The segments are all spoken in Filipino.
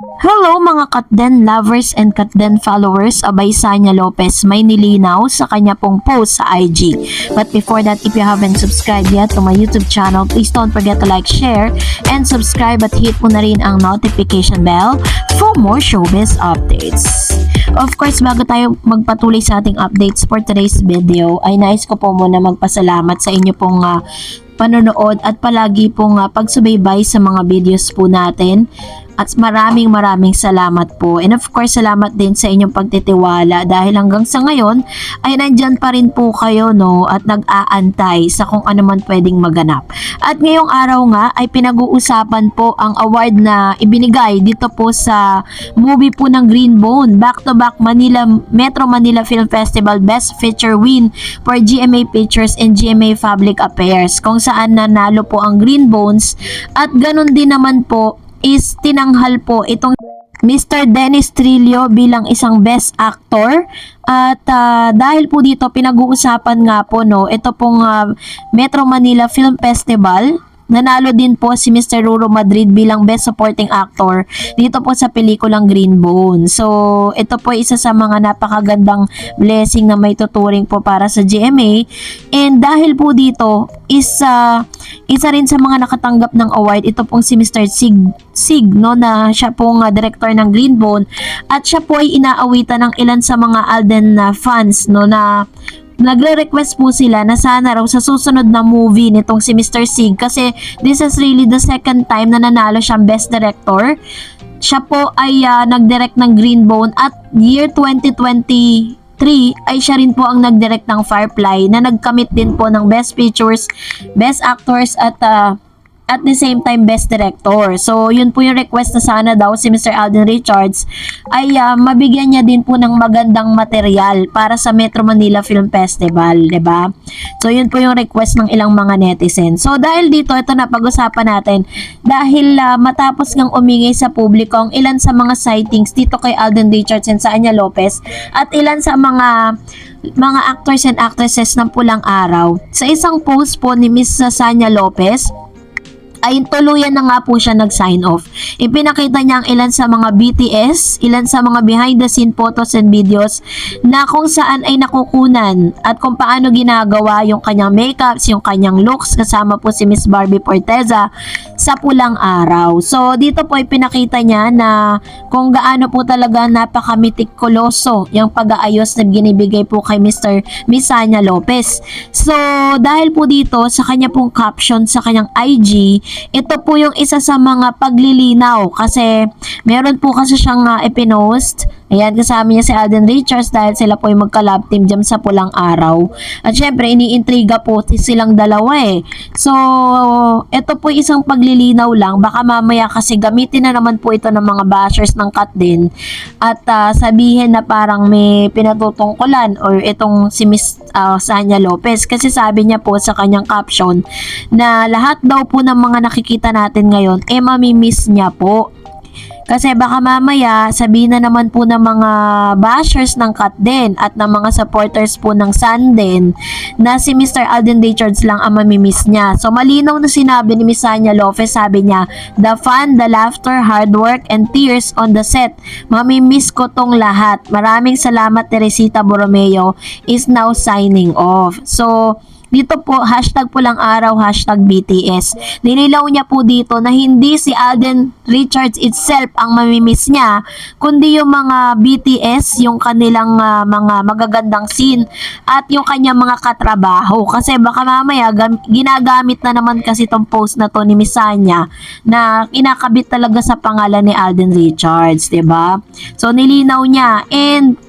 Hello mga Katden lovers and Katden followers, abay Sanya Lopez may nilinaw sa kanya pong post sa IG. But before that, if you haven't subscribed yet to my YouTube channel, please don't forget to like, share, and subscribe at hit mo na rin ang notification bell for more showbiz updates. Of course, bago tayo magpatuloy sa ating updates for today's video, ay nais ko po muna magpasalamat sa inyo pong panonood at palagi pong pagsubaybay sa mga videos po natin. At maraming salamat po. And of course, salamat din sa inyong pagtitiwala dahil hanggang sa ngayon ay nandyan pa rin po kayo, no, at nag-aantay sa kung ano man pwedeng maganap. At ngayong araw nga ay pinag-uusapan po ang award na ibinigay dito po sa movie po ng Green Bone, back-to-back Metro Manila Film Festival Best Feature win for GMA Pictures and GMA Public Affairs, kung saan nanalo po ang Green Bones. At ganun din naman po is tinanghal po itong Mr. Dennis Trillo bilang isang best actor. At dahil po dito pinag-uusapan nga po, no, ito pong Metro Manila Film Festival, nanalo din po si Mr. Ruro Madrid bilang Best Supporting Actor dito po sa pelikulang Green Bone. So, ito po isa sa mga napakagandang blessing na may tuturing po para sa GMA. And dahil po dito, isa rin sa mga nakatanggap ng award, ito pong si Mr. Sig, no, na siya pong director ng Green Bone. At siya po ay inaawitan ng ilan sa mga Alden fans, no, na nagre-request po sila na sana raw sa susunod na movie nitong si Mr. Sig, kasi this is really the second time na nanalo siyang Best Director. Siya po ay nag-direct ng Green Bone at year 2023 ay siya rin po ang nag-direct ng Firefly na nagkamit din po ng Best Pictures, Best Actors at the same time Best Director. So yun po yung request na sana daw si Mr. Alden Richards ay mabigyan niya din po ng magandang material para sa Metro Manila Film Festival, 'di ba? So yun po yung request ng ilang mga netizens. So dahil dito, ito na pag-usapan natin dahil matapos ngang umingay sa publiko ang ilan sa mga sightings dito kay Alden Richards and Sanya Lopez at ilan sa mga actors and actresses ng Pulang Araw. Sa isang post po ni Miss Sanya Lopez ay tuluyan na nga po siya nag-sign off. Ipinakita niya ang ilan sa mga BTS, ilan sa mga behind the scene photos and videos na kung saan ay nakukunan at kung paano ginagawa yung kanyang makeups, yung kanyang looks, kasama po si Miss Barbie Forteza sa Pulang Araw. So dito po ay pinakita niya na kung gaano po talaga napaka-meticuloso yung pag-aayos na ginibigay po kay Miss Sanya Lopez. So dahil po dito sa kanya pong caption sa kanyang IG, ito po yung isa sa mga paglilinaw kasi meron po kasi siyang ipinost. Ayan, kasama niya si Alden Richards dahil sila po yung magka-love team dyan sa Pulang Araw. At syempre, iniintriga po silang dalawa eh. So, ito po isang paglilinaw lang. Baka mamaya kasi gamitin na naman po ito ng mga bashers ng Katden at sabihin na parang may pinatutungkulan or itong si Miss Sanya Lopez. Kasi sabi niya po sa kanyang caption na lahat daw po ng mga nakikita natin ngayon mamimiss niya po. Kasi baka mamaya sabihin na naman po ng mga bashers ng Katden at ng mga supporters po ng Sanden na si Mr. Alden Richards lang ang mamimiss niya. So malinaw na sinabi ni Miss Sanya Lopez, sabi niya, the fun, the laughter, hard work, and tears on the set. Mamimiss ko tong lahat. Maraming salamat, Teresita Borromeo is now signing off. So dito po, hashtag Pulang Araw, hashtag BTS. Nililaw niya po dito na hindi si Alden Richards itself ang mamimiss niya, kundi yung mga BTS, yung kanilang mga magagandang scene at yung kanyang mga katrabaho. Kasi baka mamaya ginagamit na naman kasi itong post na to ni Miss Sanya na kinakabit talaga sa pangalan ni Alden Richards, 'di ba? So nilinaw niya, and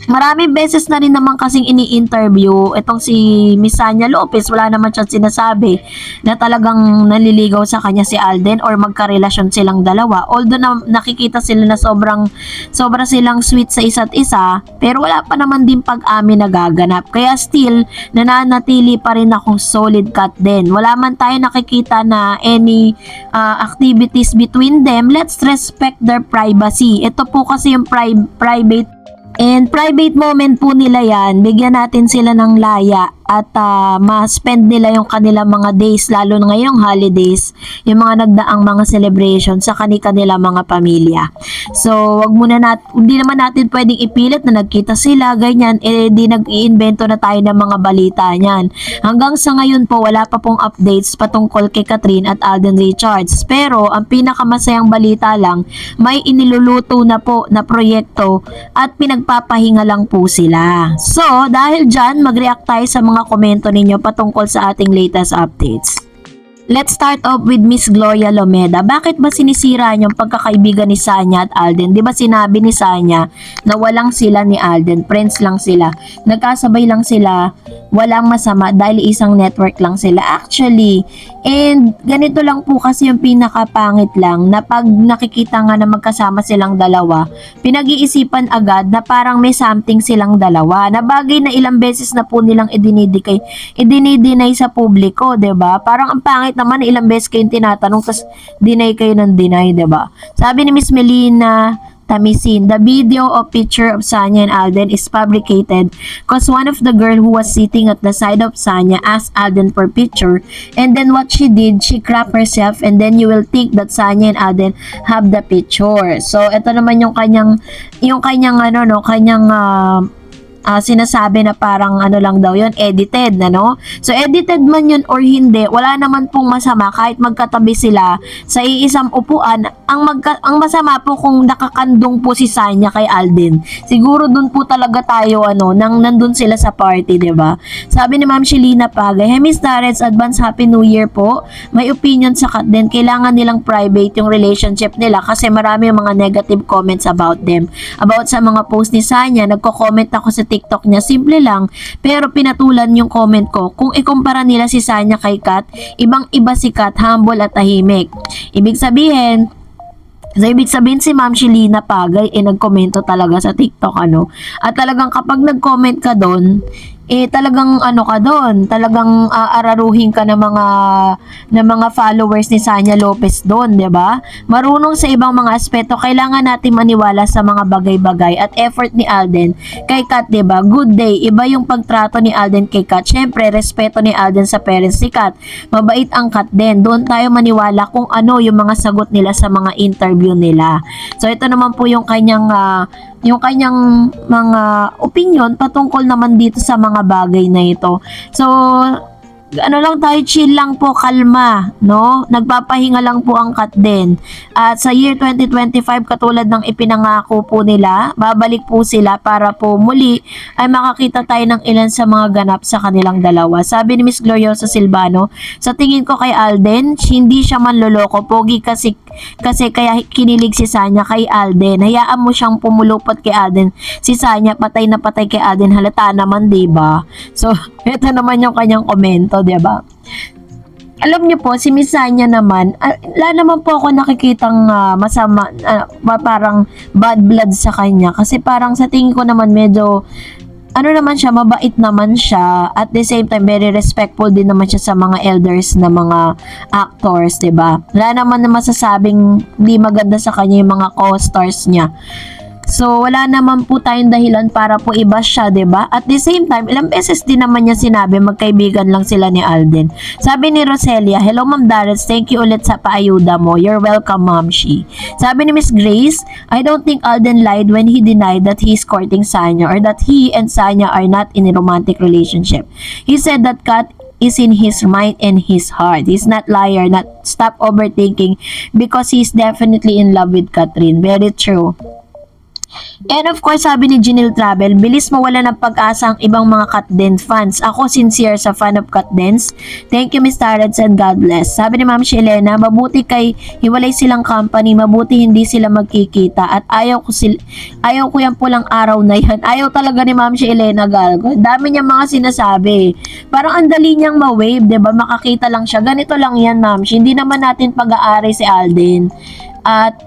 maraming beses na rin naman kasing ini-interview itong si Miss Sanya Lopez. Wala naman siyang sinasabi na talagang naliligaw sa kanya si Alden or magkarelasyon silang dalawa. Although na nakikita sila na sobra silang sweet sa isa't isa, pero wala pa naman din pag-amin na gaganap. Kaya still, nananatili pa rin akong solid Katden. Wala man tayo nakikita na any activities between them. Let's respect their privacy. Ito po kasi yung private and private moment po nila yan. Bigyan natin sila ng laya at ma-spend nila yung kanilang mga days, lalo na ngayong holidays, yung mga nagdaang mga celebration sa kanila mga pamilya. So, hindi naman natin pwedeng ipilit na nagkita sila, ganyan, di nag-iimbento na tayo ng mga balita niyan. Hanggang sa ngayon po, wala pa pong updates patungkol kay Catherine at Alden Richards. Pero, ang pinakamasayang balita lang, may iniluluto na po na proyekto at pinagpapahinga lang po sila. So, dahil dyan, mag-react tayo sa mga komento ninyo patungkol sa ating latest updates. Let's start off with Miss Gloria Lomeda. Bakit ba sinisira niyo ang pagkakaibigan ni Sanya at Alden? Di ba sinabi ni Sanya na walang sila ni Alden, friends lang sila. Nagkasabay lang sila, walang masama dahil isang network lang sila. Actually, and ganito lang po kasi yung pinakapangit lang na pag nakikita nga na magkasama silang dalawa, pinag-iisipan agad na parang may something silang dalawa. Na bagay na ilang beses na po nilang idinideny sa publiko, 'di ba? Parang ang pangit naman ilang beses kayong tinatanong tapos deny kayo ng deny, 'di ba? Sabi ni Miss Melina Tamisin, the video or picture of Sanya and Alden is fabricated because one of the girl who was sitting at the side of Sanya asked Alden for picture, and then what she did, she crop herself, and then you will think that Sanya and Alden have the picture. So ito naman yung kanyang sinasabi na parang ano lang daw yun, edited na, no? So, edited man yun or hindi, wala naman pong masama kahit magkatabi sila sa iisang upuan. Ang masama po kung nakakandong po si Sanya kay Alden. Siguro dun po talaga tayo, nang nandun sila sa party, ba diba? Sabi ni Ma'am Shelina Pagay, hey Miss Darets, advance Happy New Year po. May opinion sa Katden, kailangan nilang private yung relationship nila kasi marami yung mga negative comments about them. About sa mga post ni Sanya, nagko-comment ako sa TikTok niya, simple lang, pero pinatulan yung comment ko. Kung ikumpara nila si Sanya kay Kat, ibang-iba si Kat, humble at tahimik. Ibig sabihin si Ma'am Shelina Pagay, nagkomento talaga sa TikTok, At talagang kapag nag-comment ka doon, talagang ka doon, talagang araruhin ka ng mga followers ni Sanya Lopez doon, 'di ba? Marunong sa ibang mga aspeto, kailangan natin maniwala sa mga bagay-bagay at effort ni Alden kay Kat, 'di ba? Good day, iba yung pagtrato ni Alden kay Kat. Syempre, respeto ni Alden sa parents ni Kat. Mabait ang Kat din. Doon tayo maniwala kung ano yung mga sagot nila sa mga interview nila. So ito naman po yung kanyang mga opinion patungkol naman dito sa mga bagay na ito. So, lang tayo, chill lang po, kalma, no? Nagpapahinga lang po ang Kat din. At sa year 2025, katulad ng ipinangako po nila, babalik po sila para po muli ay makakita tayo ng ilan sa mga ganap sa kanilang dalawa. Sabi ni Miss Gloriosa Silvano, sa tingin ko kay Alden, hindi siya manloloko, pogi kasi kaya kinilig si Sanya kay Alden. Hayaan mo siyang pumulupot kay Alden. Si Sanya patay na patay kay Alden, halata naman, 'di ba? So, ito naman yung kanyang komento, 'di ba? Alam niyo po, si Miss Sanya naman, wala naman po ako nakikitang masama, parang bad blood sa kanya. Kasi parang sa tingin ko naman medyo naman siya, mabait naman siya, at the same time very respectful din naman siya sa mga elders na mga actors, 'di ba? Wala naman na masasabing hindi maganda sa kanya yung mga co-stars niya. So, wala naman po tayong dahilan para po iba siya, 'di ba? At the same time, ilang beses din naman niya sinabi magkaibigan lang sila ni Alden. Sabi ni Roselia, hello Ma'am Darets, thank you ulit sa paayuda mo. You're welcome, Ma'am Shi. Sabi ni Miss Grace, I don't think Alden lied when he denied that he is courting Sanya or that he and Sanya are not in a romantic relationship. He said that Kat is in his mind and his heart. He's not liar, not stop overthinking because he's definitely in love with Catherine. Very true. And of course, sabi ni Janelle Travel, bilis mawala ng pag-asa ang ibang mga Katden fans. Ako sincere sa fan of Katdens. Thank you, Miss Tarets, and God bless. Sabi ni Ma'am Shelena, mabuti kay hiwalay silang company, mabuti hindi sila magkikita at ayaw ko yan pulang araw na yan. Ayaw talaga ni Ma'am Shelena Galgo. Dami niyang mga sinasabi. Parang ang dali niyang ma-wave, 'di ba? Makakita lang siya. Ganito lang yan, Ma'am. Hindi naman natin pag-aari si Alden. at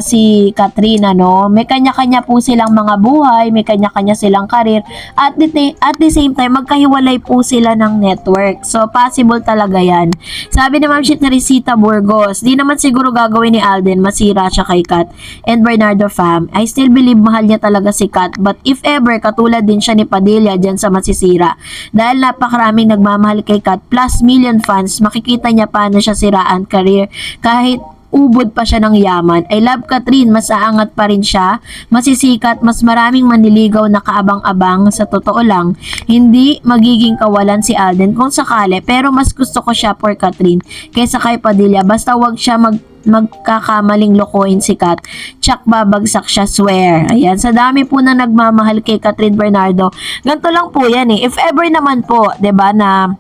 si Catherine, ano, may kanya-kanya po silang mga buhay, may kanya-kanya silang karir, at the same time, magkahiwalay po sila ng network. So, possible talaga yan. Sabi ni Ma'am Teresita Burgos, di naman siguro gagawin ni Alden, masira siya kay Kat and Bernardo fam. I still believe mahal niya talaga si Kat, but if ever, katulad din siya ni Padilla dyan sa masisira. Dahil napakaraming nagmamahal kay Kat, plus million fans, makikita niya paano siya siraan career, kahit ubod pa siya ng yaman. I love Catherine, mas aangat pa rin siya, masisikat, mas maraming manliligaw na kaabang-abang. Sa totoo lang, hindi magiging kawalan si Alden kung sakali, pero mas gusto ko siya for Catherine kaysa kay Padilla. Basta wag siya magkakamaling lokohin si Kat. Tsak babagsak siya, swear. Ayan, sa dami po na nagmamahal kay Catherine Bernardo, ganito lang po yan eh. If ever naman po, 'di ba, na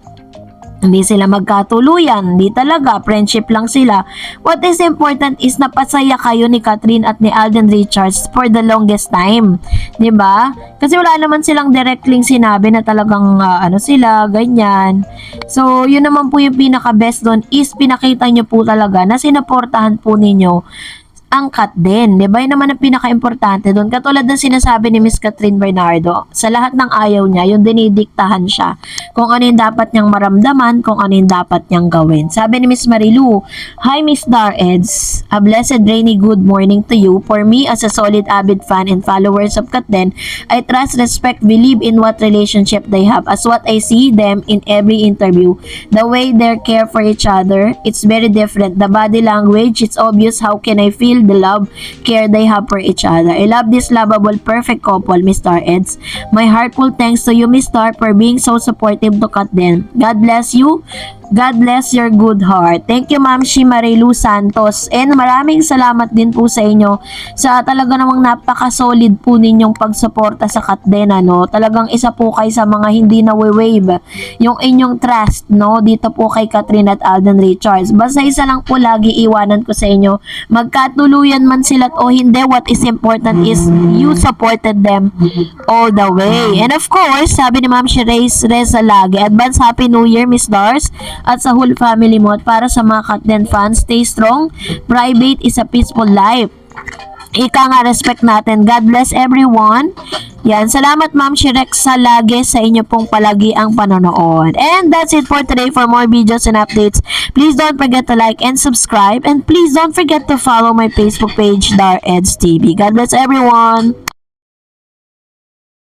hindi sila magkatuluyan, hindi talaga, friendship lang sila. What is important is napasaya kayo ni Catherine at ni Alden Richards for the longest time. 'Di ba? Kasi wala naman silang directly sinabi na talagang ano sila, ganyan. So, yun naman po yung pinaka-best doon is pinakita nyo po talaga na sinuportahan po ninyo ang Kat din. Diba? Yun naman ang pinaka-importante doon. Katulad ng sinasabi ni Miss Catherine Bernardo, sa lahat ng ayaw niya, yung dinidiktahan siya. Kung ano yung dapat niyang maramdaman, kung ano yung dapat niyang gawin. Sabi ni Miss Marilu, Hi Miss Dareds, a blessed rainy good morning to you. For me, as a solid avid fan and followers of Kat din, I trust, respect, believe in what relationship they have. As what I see them in every interview, the way they care for each other, it's very different. The body language, it's obvious how can I feel the love, care they have for each other. I love this lovable, perfect couple, Miss Star Eds. My heartfelt thanks to you, Miss Star, for being so supportive to Kat din. God bless you. God bless your good heart. Thank you, Ma'am Shi Marilu Santos. And maraming salamat din po sa inyo sa talaga namang napaka-solid po ninyong pagsuporta sa Kat din, ano. Talagang isa po kayo sa mga hindi na-wave yung inyong trust, no, dito po kay Catherine at Alden Richards. Basta isa lang po lagi iwanan ko sa inyo. Magkatuluyan man sila o hindi, what is important is you supported them all the way. And of course, sabi ni Ma'am Shi Reza lagi, advance Happy New Year, Miss Stars, at sa whole family mo. At para sa mga Kat din fans, stay strong. Private is a peaceful life. Ika nga, respect natin. God bless everyone. Yan. Salamat, Ma'am Shirek, sa lagi sa inyo pong palagi ang panonood. And that's it for today. For more videos and updates, please don't forget to like and subscribe. And please don't forget to follow my Facebook page, Dar Eds TV. God bless everyone.